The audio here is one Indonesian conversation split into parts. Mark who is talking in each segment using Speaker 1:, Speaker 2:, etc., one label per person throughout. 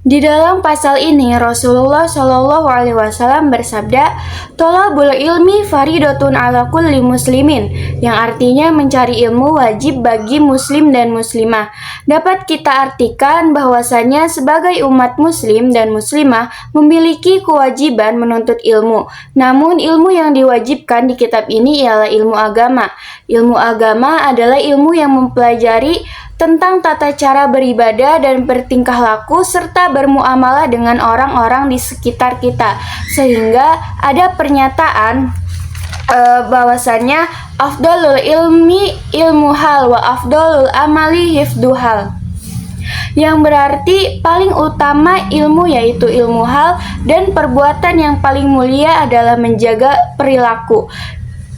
Speaker 1: Di dalam pasal ini Rasulullah Shallallahu Alaihi Wasallam bersabda, "Tolabul ilmi faridotun ala kulli muslimin," yang artinya mencari ilmu wajib bagi muslim dan muslimah. Dapat kita artikan bahwasanya sebagai umat muslim dan muslimah memiliki kewajiban menuntut ilmu. Namun ilmu yang diwajibkan di kitab ini ialah ilmu agama. Ilmu agama adalah ilmu yang mempelajari tentang tata cara beribadah dan bertingkah laku serta bermuamalah dengan orang-orang di sekitar kita, sehingga ada pernyataan bahwasannya afdalul ilmi ilmu hal wa afdalul amali hifdu hal, yang berarti paling utama ilmu yaitu ilmu hal dan perbuatan yang paling mulia adalah menjaga perilaku.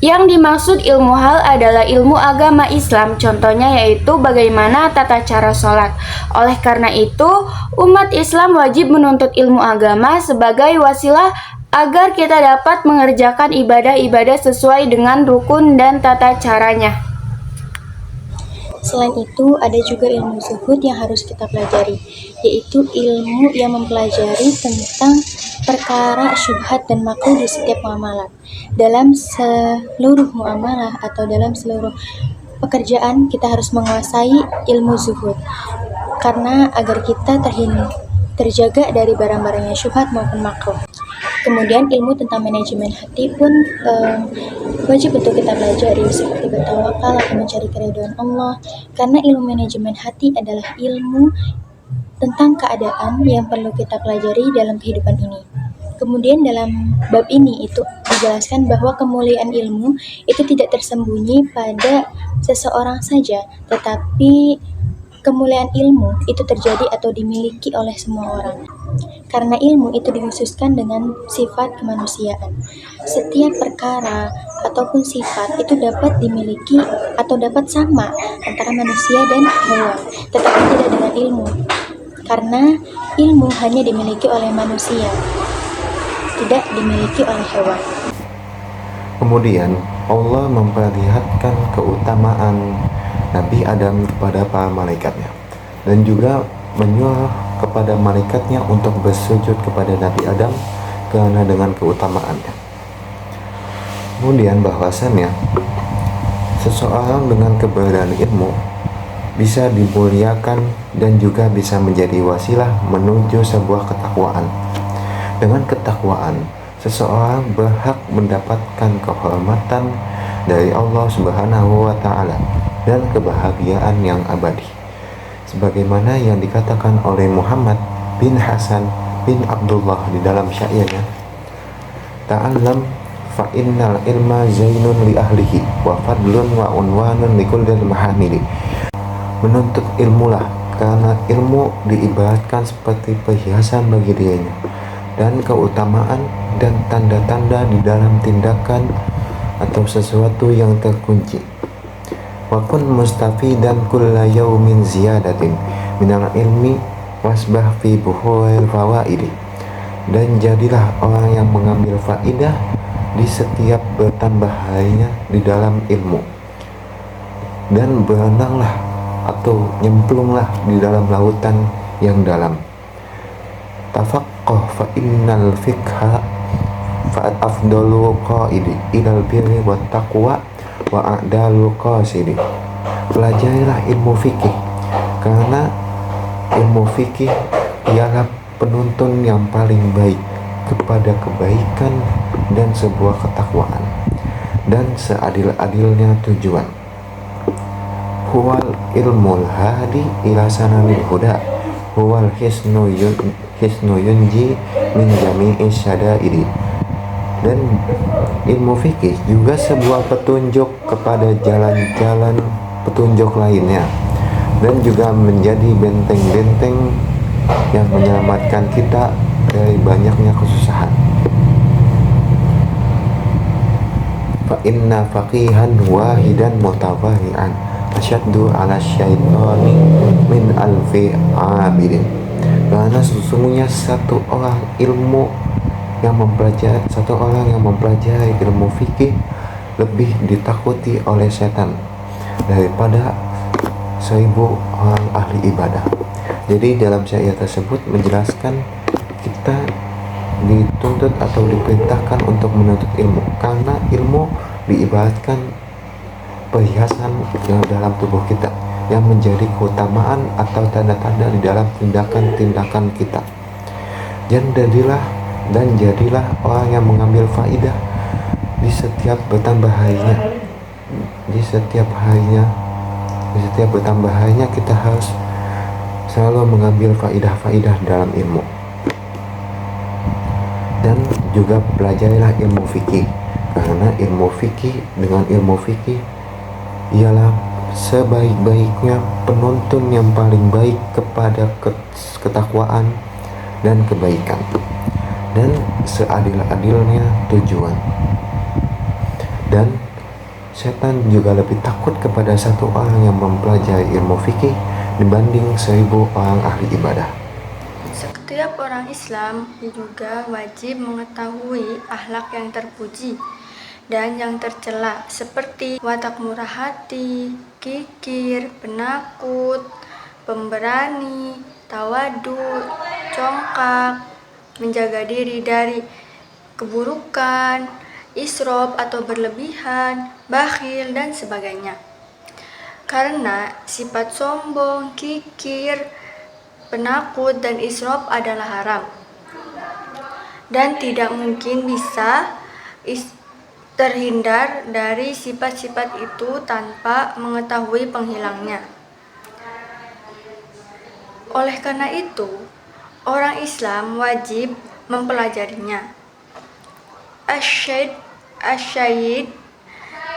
Speaker 1: Yang dimaksud ilmu hal adalah ilmu agama Islam, contohnya yaitu bagaimana tata cara sholat. Oleh karena itu, umat Islam wajib menuntut ilmu agama sebagai wasilah agar kita dapat mengerjakan ibadah-ibadah sesuai dengan rukun dan tata caranya.
Speaker 2: Selain itu, ada juga ilmu zuhud yang harus kita pelajari, yaitu ilmu yang mempelajari tentang perkara syubhat dan makruh di setiap muamalah. Dalam seluruh muamalah atau dalam seluruh pekerjaan, kita harus menguasai ilmu zuhud, karena agar kita terjaga dari barang-barang yang syubhat maupun makruh. Kemudian ilmu tentang manajemen hati pun wajib untuk kita pelajari, seperti bertawakal atau mencari keridhaan Allah, karena ilmu manajemen hati adalah ilmu tentang keadaan yang perlu kita pelajari dalam kehidupan ini. Kemudian dalam bab ini itu dijelaskan bahwa kemuliaan ilmu itu tidak tersembunyi pada seseorang saja, tetapi kemuliaan ilmu itu terjadi atau dimiliki oleh semua orang. Karena ilmu itu dikhususkan dengan sifat kemanusiaan. Setiap perkara ataupun sifat itu dapat dimiliki atau dapat sama antara manusia dan hewan, tetapi tidak dengan ilmu. Karena ilmu hanya dimiliki oleh manusia, tidak dimiliki oleh hewan.
Speaker 3: Kemudian Allah memperlihatkan keutamaan Nabi Adam kepada para malaikatnya, dan juga menyuruh kepada malaikatnya untuk bersujud kepada Nabi Adam karena dengan keutamaannya. Kemudian bahwasannya seseorang dengan keberadaan ilmu bisa dimuliakan dan juga bisa menjadi wasilah menuju sebuah ketakwaan. Dengan ketakwaan, seseorang berhak mendapatkan kehormatan dari Allah Subhanahu wa Ta'ala dan kebahagiaan yang abadi, sebagaimana yang dikatakan oleh Muhammad bin Hasan bin Abdullah di dalam syairnya, "Ta'allam fa innal ilma zainun li ahlihi wa fadlun wa unwanun li kullil mahamili." Menuntut ilmulah, karena ilmu diibaratkan seperti perhiasan bagi dirinya, dan keutamaan dan tanda-tanda di dalam tindakan atau sesuatu yang terkunci. Wa kun mustafidan kulla yaumin ziyadatin minal ilmi wasbah fi buhuril fawaidi. Dan jadilah orang yang mengambil faidah di setiap bertambah harinya di dalam ilmu, dan berenanglah atau nyemplunglah di dalam lautan yang dalam. Tafaqqah fa innal fiqha fa afdalu qaidi ilal birri wat taqwa wa a'dalu qasidi. Pelajarilah ilmu fikih, karena ilmu fikih ialah penuntun yang paling baik kepada kebaikan dan sebuah ketakwaan, dan seadil-adilnya tujuan. Huwal ilmul hadi ila sanamil huda huwal hisnu yunji min jami'i syada'idi. Dan ilmu fikih juga sebuah petunjuk kepada jalan-jalan petunjuk lainnya, dan juga menjadi benteng-benteng yang menyelamatkan kita dari banyaknya kesusahan. Fa inna faqihan wahidan mutawahi'an asyaddu ala syaitani min alfi abidin. Karena sesungguhnya satu orang yang mempelajari ilmu fikih lebih ditakuti oleh setan daripada 1000 orang ahli ibadah. Jadi dalam syariat tersebut menjelaskan kita dituntut atau diperintahkan untuk menuntut ilmu, karena ilmu diibaratkan perhiasan yang dalam tubuh kita yang menjadi keutamaan atau tanda-tanda di dalam tindakan-tindakan kita. Dan jadilah orang yang mengambil faidah di setiap bertambah harinya. Di setiap bertambah harinya kita harus selalu mengambil faidah-faidah dalam ilmu. Dan juga pelajarilah ilmu fikih, karena dengan ilmu fikih ialah sebaik-baiknya penuntun yang paling baik kepada ketakwaan dan kebaikan, dan seadil-adilnya tujuan. Dan setan juga lebih takut kepada satu orang yang mempelajari ilmu fikih dibanding 1000 orang ahli ibadah.
Speaker 1: Setiap orang Islam juga wajib mengetahui akhlak yang terpuji dan yang tercela, seperti watak murah hati, kikir, penakut, pemberani, tawadu, congkak, menjaga diri dari keburukan, israf atau berlebihan, bakhil, dan sebagainya. Karena sifat sombong, kikir, penakut, dan israf adalah haram dan tidak mungkin bisa terhindar dari sifat-sifat itu tanpa mengetahui penghilangnya. Oleh karena itu, orang Islam wajib mempelajarinya. Asy-Syaikh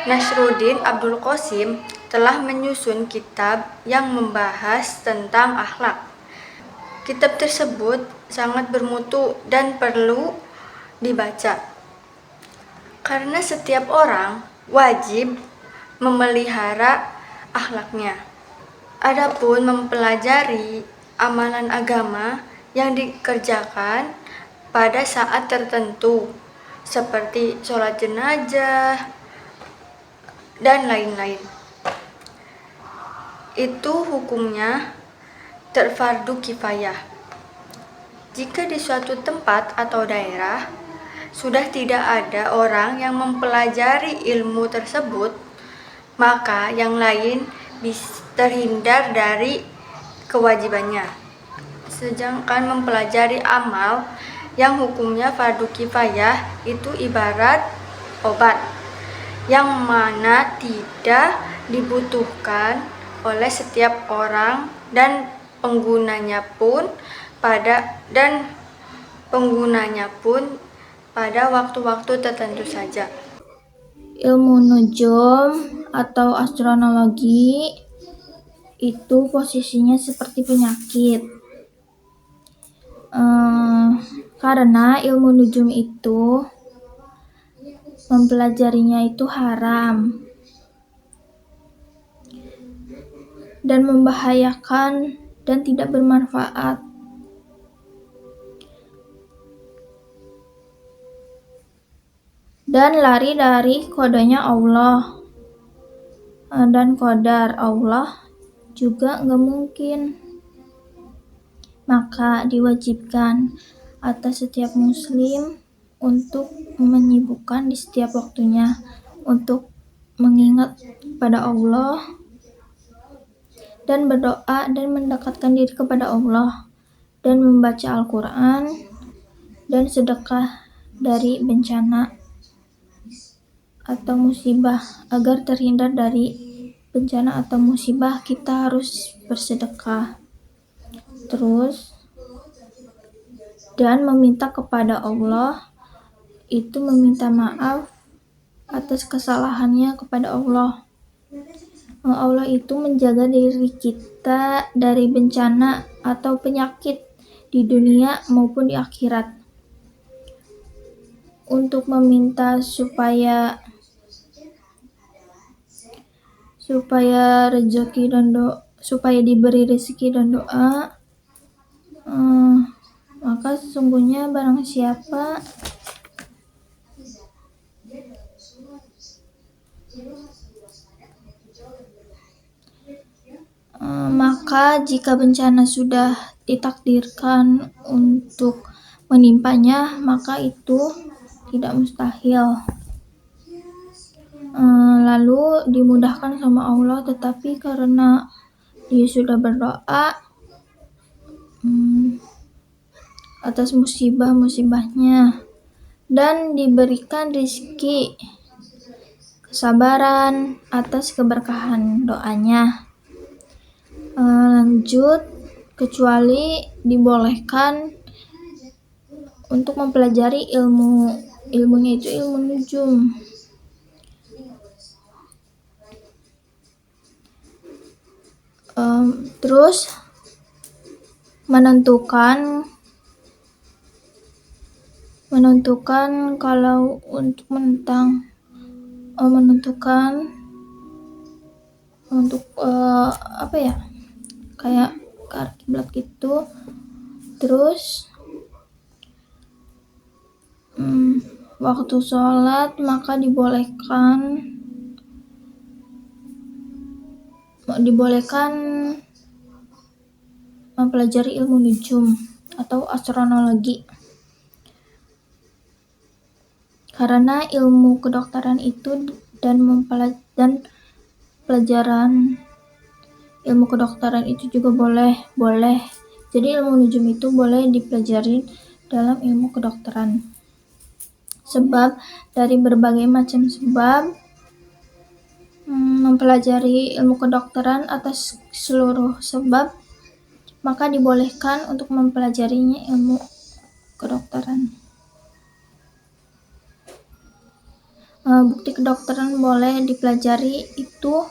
Speaker 1: Nasruddin Abdul Qasim telah menyusun kitab yang membahas tentang akhlak. Kitab tersebut sangat bermutu dan perlu dibaca, karena setiap orang wajib memelihara akhlaknya. Adapun mempelajari amalan agama yang dikerjakan pada saat tertentu, seperti sholat jenazah dan lain-lain, itu hukumnya terfardu kifayah. Jika di suatu tempat atau daerah sudah tidak ada orang yang mempelajari ilmu tersebut, maka yang lain bisa terhindar dari kewajibannya. Sedangkan mempelajari amal yang hukumnya fardu kifayah itu ibarat obat yang mana tidak dibutuhkan oleh setiap orang dan penggunanya pun pada waktu-waktu tertentu saja.
Speaker 2: Ilmu nujum atau astronomologi itu posisinya seperti penyakit. Karena ilmu nujum itu mempelajarinya itu haram dan membahayakan dan tidak bermanfaat. Dan lari dari kodenya Allah dan qadar Allah juga nggak mungkin. Maka diwajibkan atas setiap muslim untuk menyibukkan di setiap waktunya untuk mengingat pada Allah dan berdoa dan mendekatkan diri kepada Allah dan membaca Al-Quran dan sedekah dari bencana atau musibah. Agar terhindar dari bencana atau musibah, kita harus bersedekah terus dan meminta kepada Allah, itu meminta maaf atas kesalahannya kepada Allah. Allah itu menjaga diri kita dari bencana atau penyakit di dunia maupun di akhirat. Untuk meminta supaya diberi rezeki dan doa, maka sesungguhnya barang siapa maka
Speaker 4: Maka jika bencana sudah ditakdirkan untuk menimpanya, maka itu tidak mustahil. Lalu dimudahkan sama Allah, tetapi karena dia sudah berdoa atas musibah-musibahnya dan diberikan rezeki, kesabaran atas keberkahan doanya. Lanjut, kecuali dibolehkan untuk mempelajari ilmunya itu ilmu nujum. Terus menentukan kalau untuk kayak ke arah kiblat gitu. Terus waktu sholat maka dibolehkan mempelajari ilmu nujum atau astronologi, karena ilmu kedokteran itu dan pelajaran ilmu kedokteran itu juga boleh. Jadi ilmu nujum itu boleh dipelajari dalam ilmu kedokteran. Sebab dari berbagai macam sebab mempelajari ilmu kedokteran atas seluruh sebab, maka dibolehkan untuk mempelajarinya ilmu kedokteran. Bukti kedokteran boleh dipelajari itu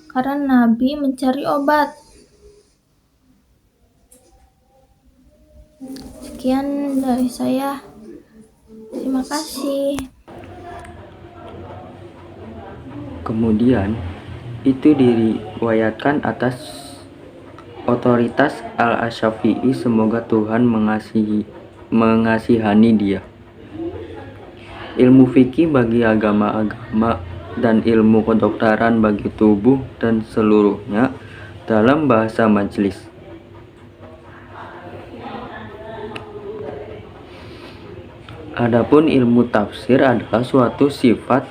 Speaker 4: karena Nabi mencari obat. Sekian dari saya. Terima kasih.
Speaker 5: Kemudian itu diriwayatkan atas otoritas Al-Asyafi'i, semoga Tuhan mengasihani dia. Ilmu fikih bagi agama-agama dan ilmu kedokteran bagi tubuh dan seluruhnya dalam bahasa majelis. Adapun ilmu tafsir adalah suatu sifat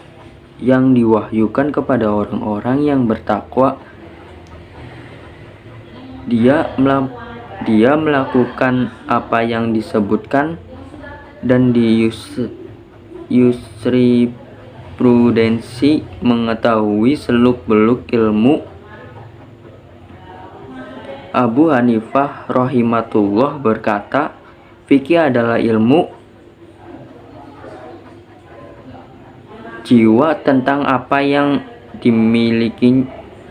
Speaker 5: yang diwahyukan kepada orang-orang yang bertakwa. Dia melakukan apa yang disebutkan dan di yusrisprudensi mengetahui seluk-beluk ilmu. Abu Hanifah rahimatullah berkata, fikih adalah ilmu jiwa tentang apa yang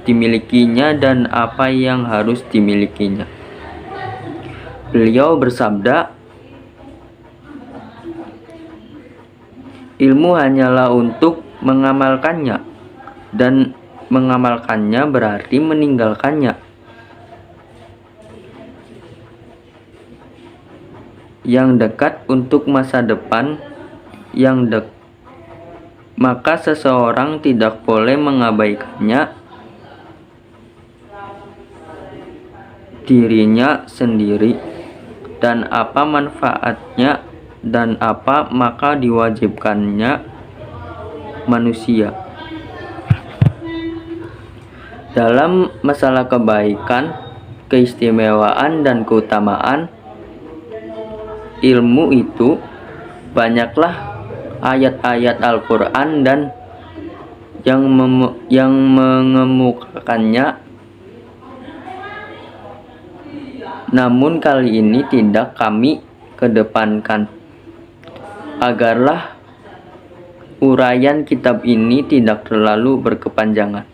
Speaker 5: dimilikinya dan apa yang harus dimilikinya. Beliau bersabda, ilmu hanyalah untuk mengamalkannya, dan mengamalkannya berarti meninggalkannya. Yang dekat untuk masa depan maka seseorang tidak boleh mengabaikannya dirinya sendiri dan apa manfaatnya dan apa maka diwajibkannya manusia. Dalam masalah kebaikan, keistimewaan dan keutamaan ilmu itu, banyaklah ayat-ayat Al-Quran dan yang mengemukakannya. Namun kali ini tidak kami kedepankan, agarlah uraian kitab ini tidak terlalu berkepanjangan.